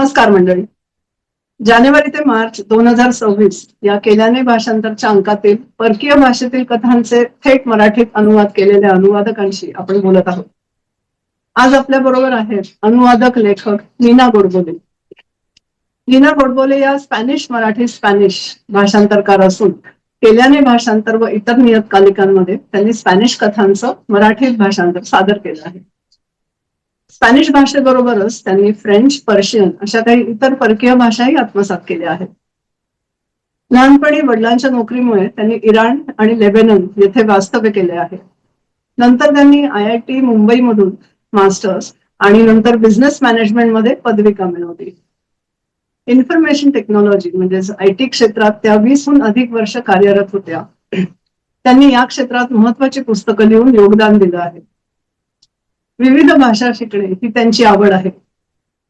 नमस्कार मंडळी. जानेवारी ते मार्च 2026 या केल्याने भाषांतरच्या अंकातील परकीय भाषेतील कथांचे थेट मराठीत अनुवाद केलेल्या अनुवादकांशी आपण बोलत आहोत. आज आपल्या बरोबर आहेत अनुवादक लेखक नीना गोडबोले. नीना गोडबोले या स्पॅनिश मराठी स्पॅनिश भाषांतरकार असून केल्याने भाषांतर व इतर नियतकालिकांमध्ये त्यांनी स्पॅनिश कथांचं मराठीत भाषांतर सादर केलं आहे. स्पॅनिश भाषेबरोबरच त्यांनी फ्रेंच, पर्शियन अशा काही इतर परकीय भाषाही आत्मसात केल्या आहेत. लहानपणी वडिलांच्या नोकरीमुळे त्यांनी इराण आणि लेबेनन येथे वास्तव्य केले आहे. नंतर त्यांनी IIT मुंबईमधून मास्टर्स आणि नंतर बिझनेस मॅनेजमेंटमध्ये पदविका मिळवली. इन्फॉर्मेशन टेक्नॉलॉजी म्हणजेच IT क्षेत्रात त्या 20हून अधिक वर्ष कार्यरत होत्या. त्यांनी या क्षेत्रात महत्वाची पुस्तकं लिहून योगदान दिलं आहे. विविध भाषा शिकणे ही त्यांची आवड आहे.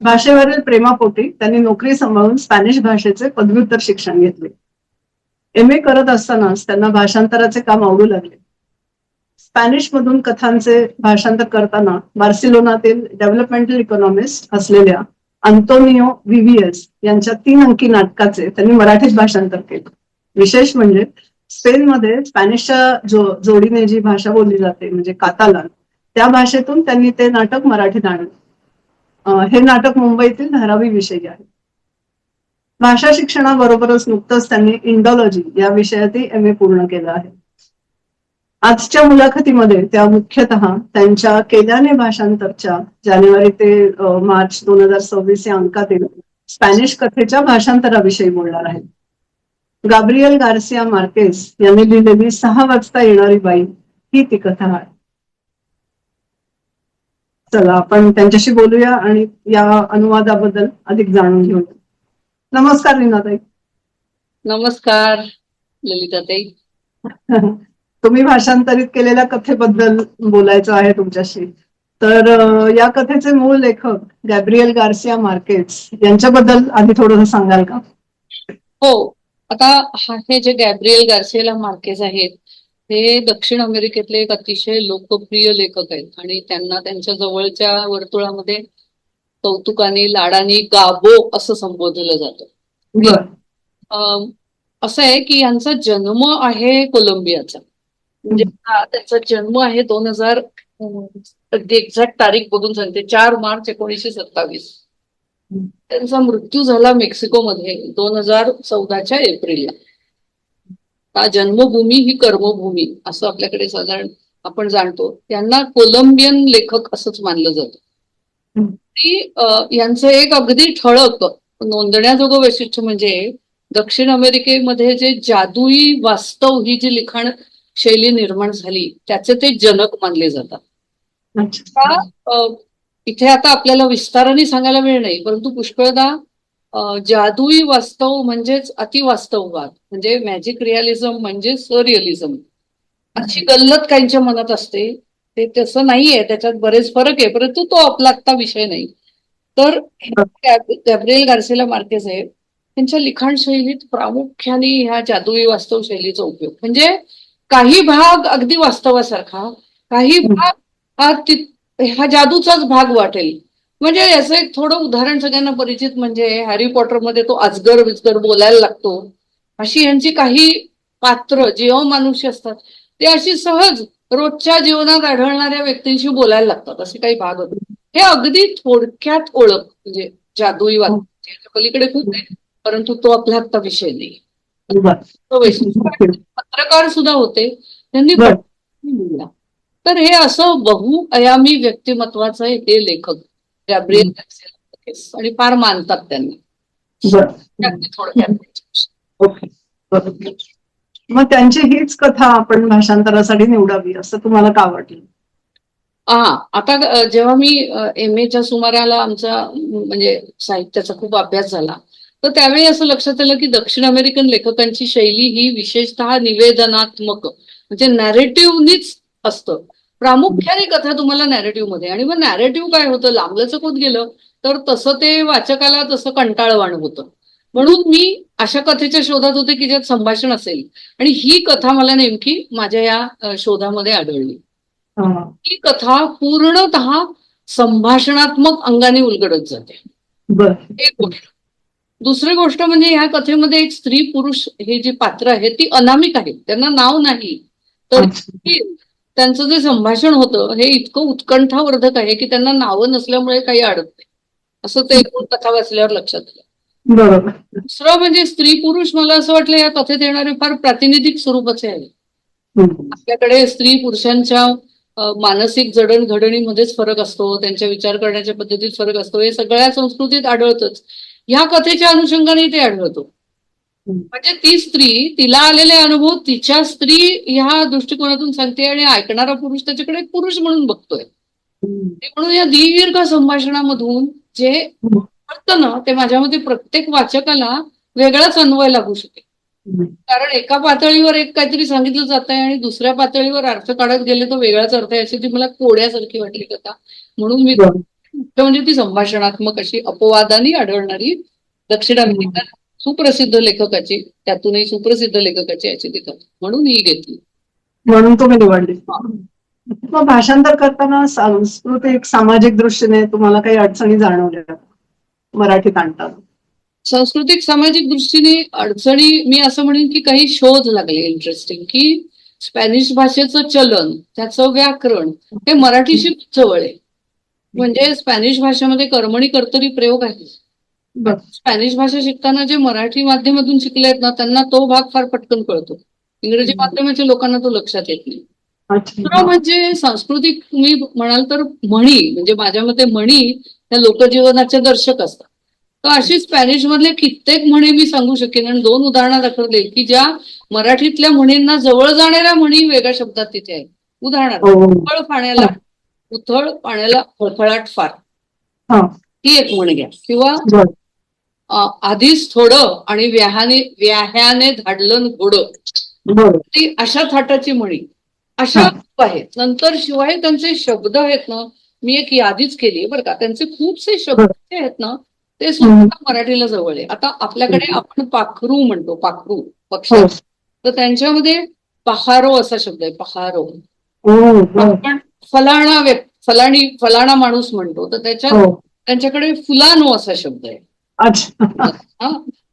भाषेवरील प्रेमापोटी त्यांनी नोकरी सांभाळून स्पॅनिश भाषेचे पदव्युत्तर शिक्षण घेतले. MA करत असतानाच त्यांना भाषांतराचे काम आवडू लागले. स्पॅनिश मधून कथांचे भाषांतर करताना बार्सिलोनातील डेव्हलपमेंटल इकॉनॉमिस्ट असलेल्या अंतोनियो VVS यांच्या 3 अंकी नाटकाचे त्यांनी मराठीत भाषांतर केले. विशेष म्हणजे स्पेनमध्ये स्पॅनिशच्या जोडीने जी भाषा बोलली जाते म्हणजे कातालान, त्या भाषेतून त्यांनी ते नाटक मराठीत आणलं. हे नाटक मुंबईतील धारावी विषयी आहे. भाषा शिक्षणाबरोबरच नुकतंच त्यांनी इंडॉलॉजी या विषयातही MA पूर्ण केलं आहे. आजच्या मुलाखतीमध्ये त्या मुख्यतः त्यांच्या केल्याने भाषांतरच्या जानेवारी ते मार्च 2026 या अंकातील स्पॅनिश कथेच्या भाषांतराविषयी बोलणार आहेत. गाब्रिएल गार्सिया मार्केस यांनी लिहिलेली 6 वाजता येणारी बाई ही ती कथा आहे. चला आपण त्यांच्याशी बोलूया आणि या अनुवादाबद्दल अधिक जाणून घेऊया. नमस्कार नीनाताई. नमस्कार ललिताताई. तुम्ही भाषांतरित केलेल्या कथेबद्दल बोलायचं आहे तुमच्याशी. तर या कथेचे मूळ लेखक गॅब्रिएल गार्सिया मार्केस यांच्याबद्दल आधी थोडंसं सांगाल का? हो, आता हे जे गॅब्रिएल गार्सिया मार्केस आहेत हे दक्षिण अमेरिकेतले एक अतिशय लोकप्रिय लेखक आहेत आणि त्यांना त्यांच्या जवळच्या वर्तुळामध्ये कौतुकाने लाडाने गाबो असं संबोधलं जातं. असं आहे की यांचा जन्म आहे कोलंबियाचा. म्हणजे त्यांचा जन्म आहे 2000 एक्झॅक्ट तारीख बघून सांगते 4 मार्च 1927. त्यांचा मृत्यू झाला मेक्सिकोमध्ये 2014च्या एप्रिलला. जन्मभूमी ही कर्मभूमी असं आपल्याकडे साधारण आपण जाणतो. त्यांना कोलंबियन लेखक असंच मानलं जातं. यांचं एक अगदी ठळक नोंदण्याजोगं वैशिष्ट्य म्हणजे दक्षिण अमेरिकेमध्ये जे जादुई वास्तव ही जी लिखाण शैली निर्माण झाली त्याचे ते जनक मानले जातात. इथे आता आपल्याला विस्ताराने सांगायला वेळ नाही, परंतु पुष्कळदा जादुई वास्तव म्हणजेच अतिवास्तववाद म्हणजे मॅजिक रिअलिझम म्हणजे सरिअलिझम अशी गल्लत काहींच्या मनात असते. ते तसं नाहीये, त्याच्यात बरेच फरक आहे, परंतु तो आपला आत्ता विषय नाही. तर गॅब्रिएल गार्सिया मार्केस आहे त्यांच्या लिखाण शैलीत प्रामुख्याने ह्या जादुई वास्तव शैलीचा उपयोग. म्हणजे काही भाग अगदी वास्तवासारखा, काही भाग हा जादूचाच भाग वाटेल. म्हणजे याचं एक थोडं उदाहरण सगळ्यांना परिचित म्हणजे हॅरी पॉटर मध्ये तो अजगर विजगर बोलायला लागतो. अशी यांची काही पात्र जे अमानुष्य असतात ते अशी सहज रोजच्या जीवनात आढळणाऱ्या व्यक्तींशी बोलायला लागतात. असे काही भाग होते. हे अगदी थोडक्यात ओळख म्हणजे जादुई वास्तव. पलीकडे खूप आहे, परंतु तो आपला आत्ता विषय नाही. पत्रकार सुद्धा होते त्यांनी लिहिला. तर हे असं बहुआयामी व्यक्तिमत्वाचं हे लेखक गॅब्रिएल गार्सिया मार्केस आणि फार मानतात त्यांना. मग त्यांची हीच कथा आपण भाषांतरासाठी निवडावी असं तुम्हाला का वाटलं? आता जेव्हा मी MAच्या सुमाराला आमचा म्हणजे साहित्याचा खूप अभ्यास झाला तर त्यावेळी असं लक्षात आलं की दक्षिण अमेरिकन लेखकांची शैली ही विशेषतः निवेदनात्मक म्हणजे नॅरेटिव्हनीच असतं. प्रामुख्याने कथा तुम्हाला नॅरेटिव्ह मध्ये. आणि मग नॅरेटिव्ह काय होतं, लांबलचक होत गेलं तर तसं ते वाचकाला तसं कंटाळवाणं होतं. म्हणून मी अशा कथेच्या शोधात होते की ज्यात संभाषण असेल आणि ही कथा मला नेमकी माझ्या या शोधामध्ये आढळली. ही कथा पूर्णतः संभाषणात्मक अंगाने उलगडत जाते. बर. एक गोष्ट. दुसरी गोष्ट म्हणजे ह्या कथेमध्ये एक स्त्री पुरुष हे जी पात्र आहेत ती अनामिक आहेत, त्यांना नाव नाही. तर अच्छा. त्यांचं जे संभाषण होतं हे इतकं उत्कंठावर्धक आहे की त्यांना नावं नसल्यामुळे काही अडत नाही, असं ते एकूण कथा वाचल्यावर लक्षात आलं. बरोबर. दुसरं म्हणजे स्त्री पुरुष मला असं वाटलं या कथेत येणारे फार प्रातिनिधिक स्वरूपाचे आहे. हम्म. आपल्याकडे स्त्री पुरुषांच्या मानसिक जडणघडणीमध्येच फरक असतो, त्यांच्या विचार करण्याच्या पद्धतीत फरक असतो, हे सगळ्या संस्कृतीत आढळतच. ह्या कथेच्या अनुषंगाने ते आढळतो. म्हणजे ती स्त्री तिला आलेले अनुभव तिच्या स्त्री ह्या दृष्टिकोनातून सांगते आणि ऐकणारा पुरुष त्याच्याकडे एक पुरुष म्हणून बघतोय. म्हणून या दीर्घ संभाषणामधून जे कळतं ना ते माझ्या मते प्रत्येक वाचकाला वेगळाच अन्वय लागू शकेल. कारण एका पातळीवर एक काहीतरी सांगितलं जात आहे आणि दुसऱ्या पातळीवर अर्थ काढत गेले तो वेगळाच अर्थ आहे, अशी ती मला कोड्यासारखी वाटली कथा. म्हणून मी मुख्य म्हणजे ती संभाषणात्मक अशी अपवादाने आढळणारी दक्षिण अमेरिकन सुप्रसिद्ध लेखकाची, त्यातूनही सुप्रसिद्ध लेखकाची याची ती कथा म्हणून ही घेतली. म्हणून तुम्ही निवडली. मग भाषांतर करताना सांस्कृतिक सामाजिक दृष्टीने तुम्हाला काही अडचणी जाणवल्या मराठीत आणताना? सांस्कृतिक सामाजिक दृष्टीने अडचणी मी असं म्हणेन की काही शोध लागले इंटरेस्टिंग, की स्पॅनिश भाषेचं चलन, त्याचं व्याकरण हे मराठीशी जवळ आहे. म्हणजे स्पॅनिश भाषेमध्ये कर्मणी कर्तरी प्रयोग आहे. स्पॅनिश भाषा शिकताना जे मराठी माध्यमातून शिकले आहेत ना त्यांना तो भाग फार पटकन कळतो. इंग्रजी माध्यमाच्या लोकांना तो लक्षात येत नाही. दुसरं म्हणजे सांस्कृतिक तुम्ही म्हणाल तर म्हणी, म्हणजे माझ्या मते म्हणी त्या लोकजीवनाचे दर्शक असतात. तर अशी स्पॅनिश मधले कित्येक म्हणी मी सांगू शकेन आणि 2 उदाहरणं दाखवले की ज्या मराठीतल्या म्हणींना जवळ जाणाऱ्या म्हणी वेगळ्या शब्दात तिथे आहेत. उदाहरणार्थ उथळ पाण्याला, उथळ पाण्याला फळफळाट फार, ही एक म्हण घ्या. किंवा आधीच थोडं आणि व्याह्याने धाडलं घोडं, ती अशा थाटाची म्हणी अशा आहेत. नंतर शिवाय त्यांचे शब्द आहेत ना, मी एक यादीच केली बरं का, त्यांचे खूपसे शब्द आहेत ना ते सुद्धा मराठीला जवळ आहे. आता आपल्याकडे आपण पाखरू म्हणतो, पाखरू पक्षी, तर त्यांच्यामध्ये पहारो असा शब्द आहे, पहारो. आपण फलाणा माणूस म्हणतो, तर त्याच्यात त्यांच्याकडे फुलानो असा शब्द आहे.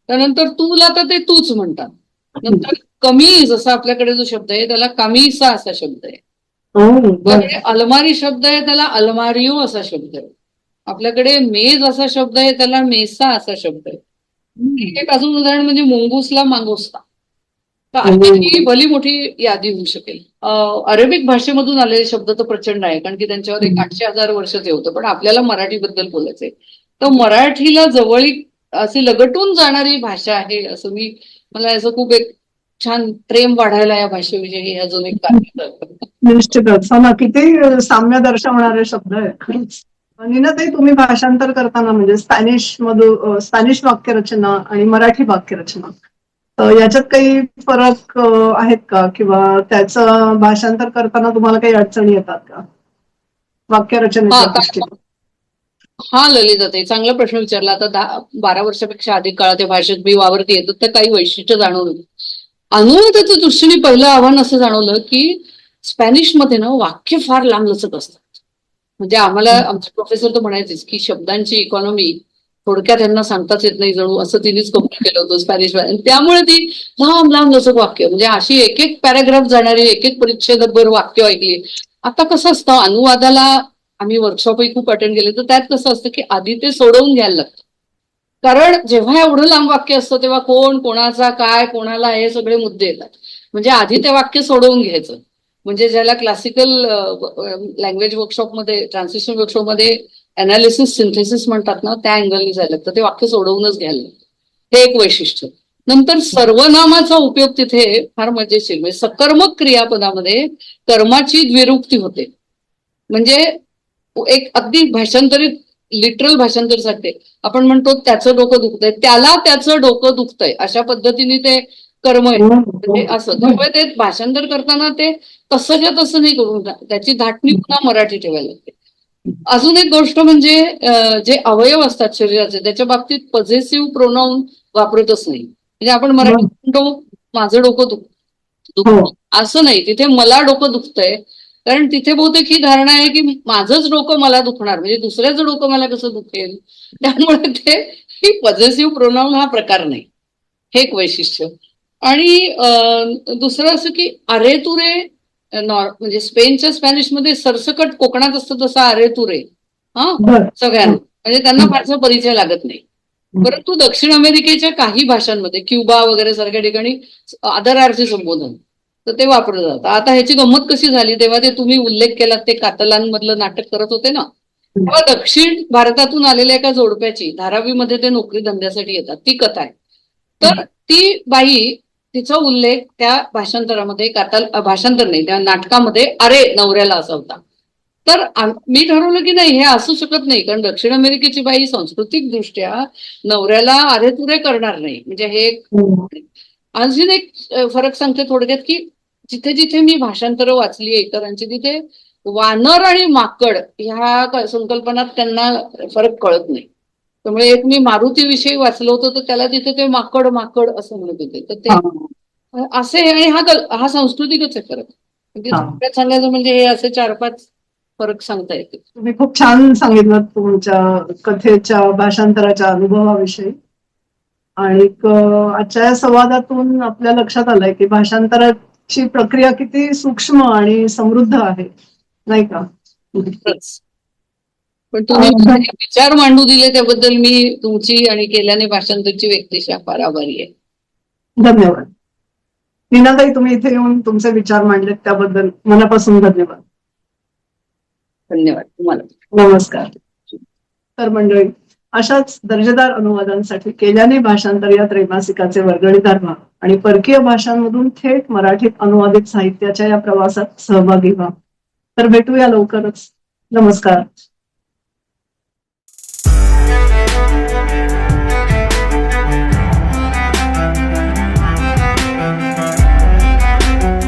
त्यानंतर तुला तर ते तूच म्हणतात. नंतर कमीज असा आपल्याकडे जो शब्द आहे त्याला कमीसा असा शब्द आहे. आपल्याकडे अलमारी शब्द आहे त्याला अलमारियो असा शब्द आहे. आपल्याकडे मेज असा शब्द आहे त्याला मेसा असा शब्द आहे. एक अजून उदाहरण म्हणजे मुंगूसला मांगोस्ता. तर अशी भली मोठी यादी होऊ शकेल. अरेबिक भाषेमधून आलेले शब्द तर प्रचंड आहे, कारण की त्यांच्यावर एक 800,000 वर्ष ते होतं. पण आपल्याला मराठीबद्दल बोलायचंय तर मराठीला जवळीक अशी लगटून जाणारी भाषा आहे असं मला असं खूप एक छान प्रेम वाढायला या भाषेविषयी अजून एक कारण. निश्चितच ना, किती साम्य दर्शवणारे शब्द आहेत. नीनाताई, तुम्ही भाषांतर करताना म्हणजे स्पॅनिश वाक्यरचना आणि मराठी वाक्यरचना याच्यात काही फरक आहेत का, किंवा त्याचं भाषांतर करताना तुम्हाला काही अडचणी येतात का वाक्यरचनेच्या दृष्टीने? हा ललिताताई, चांगला प्रश्न विचारला. आता 12 वर्षापेक्षा अधिक काळ त्या भाषेत मी वावरते, तर त्या काही वैशिष्ट्य जाणवलं. अनुवादाच्या दृष्टीने पहिलं आव्हान असं जाणवलं की स्पॅनिश मध्ये ना वाक्य फार लांबलचक असतात. म्हणजे आम्हाला आमचे प्रोफेसर तर म्हणायचेच की शब्दांची इकॉनॉमी थोडक्यात त्यांना सांगताच येत नाही जणू, असं तिनेच कबूल केलं होतं स्पॅनिश. त्यामुळे ती लांब लचक वाक्य, म्हणजे अशी एक एक पॅराग्राफ जाणारी, एक एक परिच्छेदभर वाक्य ऐकली. आता कसं असतं अनुवादाला, आम्ही वर्कशॉपही खूप अटेंड केले, तर त्यात कसं असतं की आधी ते सोडवून घ्यायला लागतं. कारण जेव्हा एवढं लांब वाक्य असतं तेव्हा कोण कोणाचा काय कोणाला हे सगळे मुद्दे येतात. म्हणजे आधी ते वाक्य सोडवून घ्यायचं. म्हणजे ज्याला क्लासिकल लँग्वेज वर्कशॉपमध्ये, ट्रान्सलेशन वर्कशॉपमध्ये अनालिसिस सिंथेसिस म्हणतात ना, त्या अँगलने जायला लागतं. ते वाक्य सोडवूनच घ्यायला लागतं. हे एक वैशिष्ट्य. नंतर सर्वनामाचा उपयोग तिथे फार मजेशीर, म्हणजे सकर्मक क्रियापदामध्ये कर्माची द्विरुक्ती होते. म्हणजे एक अगदी भाषांतरित लिटरल भाषांतर सारखे आपण म्हणतो त्याचं डोकं दुखतंय, त्याला त्याचं डोकं दुखतंय, अशा पद्धतीने ते कर्म आहे. म्हणजे असं त्यामुळे ते भाषांतर करताना ते तसंच्या तसं नाही करून त्याची धाटणी पुन्हा मराठी ठेवायला लागते. अजून एक गोष्ट म्हणजे जे अवयव असतात शरीराचे त्याच्या बाबतीत पॉझेसिव्ह प्रोनाऊन वापरतच नाही. म्हणजे आपण मराठी म्हणतो माझं डोकं दुखतं असं नाही, तिथे मला डोकं दुखतंय कारण तिथे बहुतेक ही धारणा आहे की माझंच डोकं मला दुखणार, म्हणजे दुसऱ्याचं डोकं मला कसं दुखेल. त्यामुळे ते ही पॉझिटिव्ह प्रोनाऊन हा प्रकार नाही, हे एक वैशिष्ट्य. आणि दुसरं असं की अरे तुरे, म्हणजे स्पेनच्या स्पॅनिशमध्ये सरसकट कोकणात असतं तसं अरे तुरे हा बर. सगळ्यांना, म्हणजे त्यांना फारसा परिचय लागत नाही. परंतु दक्षिण अमेरिकेच्या काही भाषांमध्ये, क्युबा वगैरे सारख्या ठिकाणी आदरार्थी संबोधन तर ते वापरलं जातं. आता ह्याची गंमत कशी झाली, तेव्हा ते तुम्ही उल्लेख केलात ते कातलान मधलं नाटक करत होते ना, तेव्हा दक्षिण भारतातून आलेल्या एका जोडप्याची धारावीमध्ये ते नोकरी धंद्यासाठी येतात, ती कथा आहे. तर ती बाई, तिचा उल्लेख त्या भाषांतरामध्ये, भाषांतर नाही त्या नाटकामध्ये अरे नवऱ्याला असा होता. तर मी ठरवलं की नाही, हे असू शकत नाही, कारण दक्षिण अमेरिकेची बाई सांस्कृतिक दृष्ट्या नवऱ्याला अरे तुरे करणार नाही. म्हणजे हे अजून एक फरक सांगते थोडक्यात, की जिथे जिथे मी भाषांतरं वाचली इतरांची, तिथे वानर आणि माकड ह्या संकल्पनात त्यांना फरक कळत नाही. त्यामुळे एक मी मारुती विषयी वाचलं होतं, तर त्याला तिथे ते माकड माकड असं म्हणत होते. तर ते असे, आणि हा सांस्कृतिकच आहे फरक. म्हणजे थोडक्यात सांगायचं म्हणजे हे असे 4-5 फरक सांगता येते. तुम्ही खूप छान सांगितलं तुमच्या कथेच्या भाषांतराच्या अनुभवाविषयी. आणि आजच्या या संवादातून आपल्या लक्षात आलंय की भाषांतराची प्रक्रिया किती सूक्ष्म आणि समृद्ध आहे, नाही का? पण तुम्ही माझे विचार मांडू दिले त्याबद्दल मी तुमची आणि केल्याने भाषांतरची व्यक्तिशः फार आभारी आहे. धन्यवाद. नीनाताई, तुम्ही इथे येऊन तुमचे विचार मांडलेत त्याबद्दल मनापासून धन्यवाद. धन्यवाद तुम्हाला. नमस्कार. तर मंडळी, अशाच दर्जेदार अनुवादांसाठी केल्याने भाषांतर या त्रैमासिकाचे वर्गणीदार व्हा आणि परकीय भाषांमधून थेट मराठीत अनुवादित साहित्याच्या या प्रवासात सहभागी व्हा. तर भेटूया लवकरच. नमस्कार.